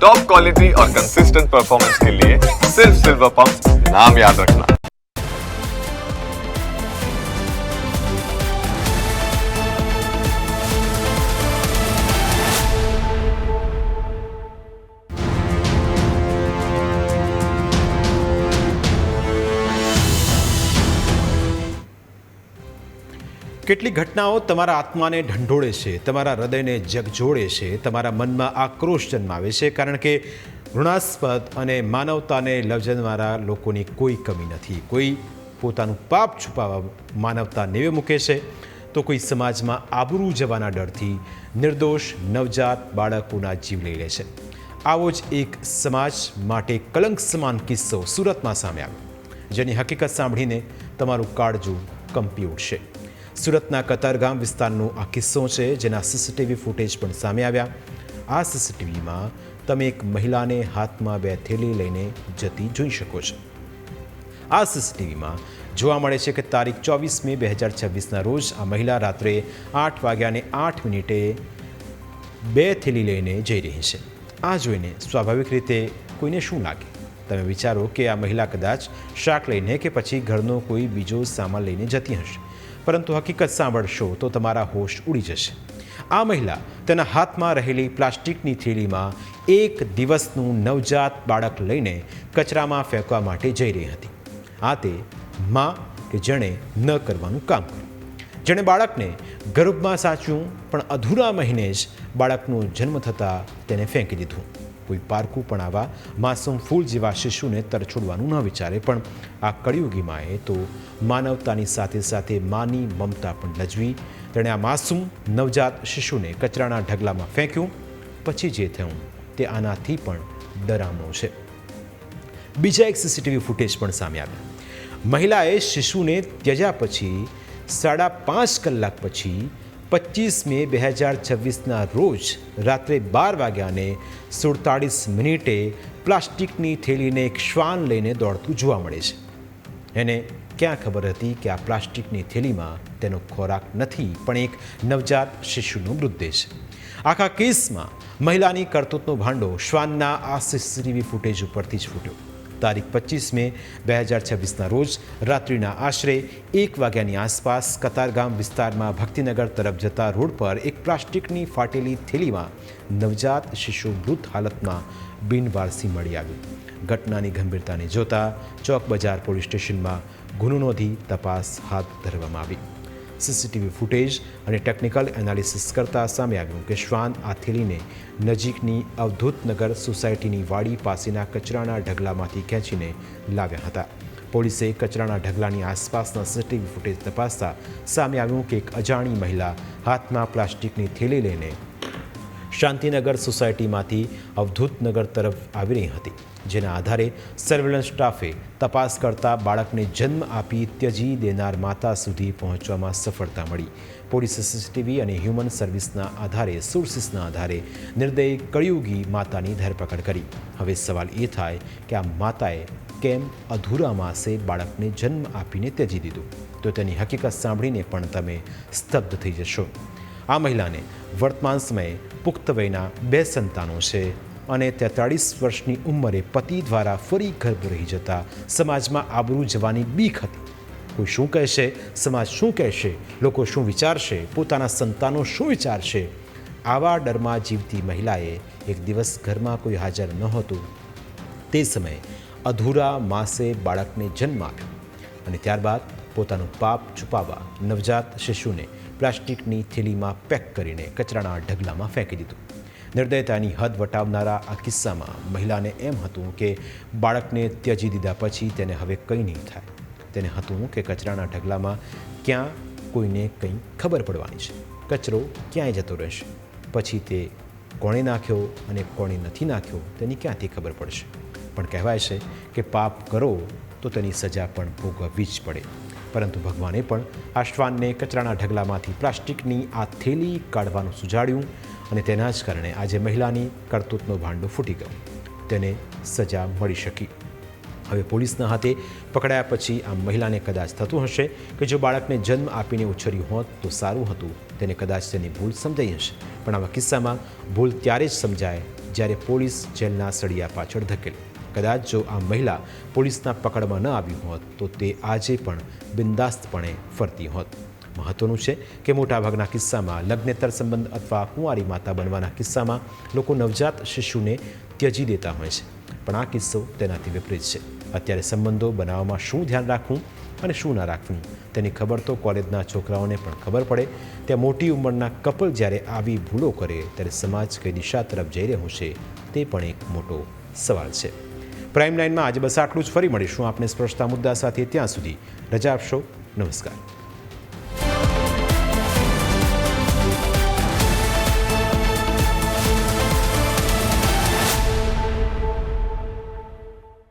Top quality और consistent performance के लिए सिर्फ सिल्वर पंप नाम याद रखना। કેટલીક ઘટનાઓ તમારા આત્માને ઢંઢોળે છે, તમારા હૃદયને ઝકઝોળે છે, તમારા મનમાં આક્રોશ જન્માવે છે, કારણ કે ઘૃણાસ્પદ અને માનવતાને લવજનારા લોકોની કોઈ કમી નથી. કોઈ પોતાનું પાપ છુપાવવા માનવતા નેવે મૂકે છે, તો કોઈ સમાજમાં આબરૂ જવાના ડરથી નિર્દોષ નવજાત બાળકોના જીવ લઈ લે છે. આવો જ એક સમાજ માટે કલંક સમાન કિસ્સો સુરતમાં સામે આવ્યો, જેની હકીકત સાંભળીને તમારું કાળજું કંપી ઉઠશે. સુરતના કતારગામ વિસ્તારનો આ કિસ્સો છે, જેના સીસીટીવી ફૂટેજ પણ સામે આવ્યા. આ સીસીટીવીમાં તમે એક મહિલાને હાથમાં 2 થેલી લઈને જતી જોઈ શકો છો. આ સીસીટીવીમાં જોવા મળે છે કે તારીખ 24 મે 2026ના રોજ આ મહિલા રાત્રે 8:08 2 થેલી લઈને જઈ રહી છે. આ જોઈને સ્વાભાવિક રીતે કોઈને શું લાગે? તમે વિચારો કે આ મહિલા કદાચ શાક લઈને કે પછી ઘરનો કોઈ બીજો સામાન લઈને જતી હશે, પરંતુ હકીકત સાંભળશો તો તમારા હોશ ઉડી જશે. આ મહિલા તેના હાથમાં રહેલી પ્લાસ્ટિકની થેલીમાં 1 દિવસનું નવજાત બાળક લઈને કચરામાં ફેંકવા માટે જઈ રહી હતી. આ તે માં કે જેણે ન કરવાનું કામ કર્યું, જેણે બાળકને ગર્ભમાં સાચ્યું, પણ અધૂરા મહિને જ બાળકનો જન્મ થતાં તેને ફેંકી દીધું. કોઈ પારકું પણ આવા માસૂમ ફૂલ જેવા શિશુને તરછોડવાનું ન વિચારે, પણ આ કળિયુગી માએ તો માનવતાની સાથે સાથે માની મમતા પણ લજવી. તેણે આ માસૂમ નવજાત શિશુને કચરાના ઢગલામાં ફેંક્યું. પછી જે થયું તે આનાથી પણ ડરામણું છે. બીજા એક સીસીટીવી ફૂટેજ પણ સામે આવ્યા. મહિલાએ શિશુને ત્યજ્યા પછી 5.5 કલાક પછી 25 મે 2026ના રોજ રાત્રે 12:47 પ્લાસ્ટિકની થેલીને એક શ્વાન લઈને દોડતું જોવા મળે છે. એને ક્યાં ખબર હતી કે આ પ્લાસ્ટિકની થેલીમાં તેનો ખોરાક નથી, પણ એક નવજાત શિશુનો મૃતદેહ છે. આખા કેસમાં મહિલાની કરતૂતનો ભાંડો શ્વાનના આ સીસીટીવી ફૂટેજ ઉપરથી જ ફૂટ્યો. તારીખ 25 મે 2026ના રોજ રાત્રિના આશરે 1 વાગ્યાની આસપાસ કતારગામ વિસ્તારમાં ભક્તિનગર તરફ જતા રોડ પર એક પ્લાસ્ટિકની ફાટેલી થેલીમાં નવજાત શિશુ મૃત હાલતમાં બિનવારસી મળી આવ્યું. ઘટનાની ગંભીરતાને જોતા ચોક બજાર પોલીસ સ્ટેશનમાં ગુનો નોંધી તપાસ હાથ ધરવામાં આવી. સીસીટીવી ફૂટેજ અને ટેકનિકલ એનાલિસિસ કરતાં સામે આવ્યું કે શ્વાન આ થેલીને નજીકની અવધૂતનગર સોસાયટીની વાડી પાસેના કચરાના ઢગલામાંથી ખેંચીને લાવ્યા હતા. પોલીસે કચરાના ઢગલાની આસપાસના સીસીટીવી ફૂટેજ તપાસતા સામે આવ્યું કે એક અજાણી મહિલા હાથમાં પ્લાસ્ટિકની થેલી લઈને શાંતિનગર સોસાયટીમાંથી અવધૂતનગર તરફ આવી રહી હતી. જેના આધારે સર્વેલન્સ સ્ટાફે તપાસ કરતા બાળકને જન્મ આપી ત્યજી દેનાર માતા સુધી પહોંચવામાં સફળતા મળી. પોલીસે સીસીટીવી અને હ્યુમન સર્વિસના આધારે સોર્સિસના આધારે નિર્દયી કળિયુગી માતાની ધરપકડ કરી. હવે સવાલ એ થાય કે આ માતાએ કેમ અધૂરા માસે બાળકને જન્મ આપીને ત્યજી દીધું? તો તેની હકીકત સાંભળીને પણ તમે સ્તબ્ધ થઈ જશો. આ મહિલાને વર્તમાન સમયે પુખ્ત વયના 2 સંતાનો છે અને 43 વર્ષની ઉંમરે પતિ દ્વારા ફરી ગર્ભ રહી જતા સમાજમાં આબરૂ જવાની બીક હતી. કોઈ શું કહેશે? સમાજ શું કહેશે? લોકો શું વિચારશે? પોતાના સંતાનો શું વિચારશે? આવા ડરમાં જીવતી મહિલાએ એક દિવસ ઘરમાં કોઈ હાજર નહોતું તે સમયે અધૂરા માસે બાળકને જન્મ આપ્યો અને ત્યારબાદ પોતાનું પાપ છુપાવવા નવજાત શિશુને પ્લાસ્ટિકની થેલીમાં પેક કરીને કચરાના ઢગલામાં ફેંકી દીધું. નિર્દયતાની હદ વટાવનારા આ કિસ્સામાં મહિલાને એમ હતું કે બાળકને ત્યજી દીધા પછી તેને હવે કંઈ નહીં થાય. તેને હતું કે કચરાના ઢગલામાં ક્યાં કોઈને કંઈ ખબર પડવાની છે, કચરો ક્યાંય જતો રહેશે. પછી તે કોણે નાખ્યો અને કોણે નથી નાખ્યો તેની ક્યાંથી ખબર પડશે? પણ કહેવાય છે કે પાપ કરો તો તેની સજા પણ ભોગવવી જ પડે. પરંતુ ભગવાને પણ આ શ્વાનને કચરાના ઢગલામાંથી પ્લાસ્ટિકની આ થેલી કાઢવાનું સુજાડ્યું અને તેના જ કારણે આજે મહિલાની કરતૂતનો ભાંડો ફૂટી ગયો. તેને સજા મળી શકી. હવે પોલીસના હાથે પકડાયા પછી આ મહિલાને કદાચ થતું હશે કે જો બાળકને જન્મ આપીને ઉછર્યું હોત તો સારું હતું. તેને કદાચ તેની ભૂલ સમજાઈ હશે, પણ આવા કિસ્સામાં ભૂલ ત્યારે જ સમજાય જ્યારે પોલીસ જેલના સળિયા પાછળ ધકેલી. કદાચ જો આ મહિલા પોલીસના પકડમાં ન આવી હોત તો તે આજે પણ બિંદાસ્તપણે ફરતી હોત. મહત્વનું છે કે મોટાભાગના કિસ્સામાં લગ્નેતર સંબંધ અથવા કુંવારી માતા બનવાના કિસ્સામાં લોકો નવજાત શિશુને ત્યજી દેતા હોય છે, પણ આ કિસ્સો તેનાથી વિપરીત છે. અત્યારે સંબંધો બનાવવામાં શું ધ્યાન રાખવું અને શું ના રાખવું તેની ખબર તો કોલેજના છોકરાઓને પણ ખબર પડે. ત્યાં મોટી ઉંમરના કપલ જ્યારે આવી ભૂલો કરે ત્યારે સમાજ કઈ દિશા તરફ જઈ રહ્યો છે તે પણ એક મોટો સવાલ છે. પ્રાઇમ લાઇનમાં આજે બસ આટલું જ. ફરી મળીશું આપને સ્પર્શતા મુદ્દા સાથે. ત્યાં સુધી રજા આપશો. નમસ્કાર.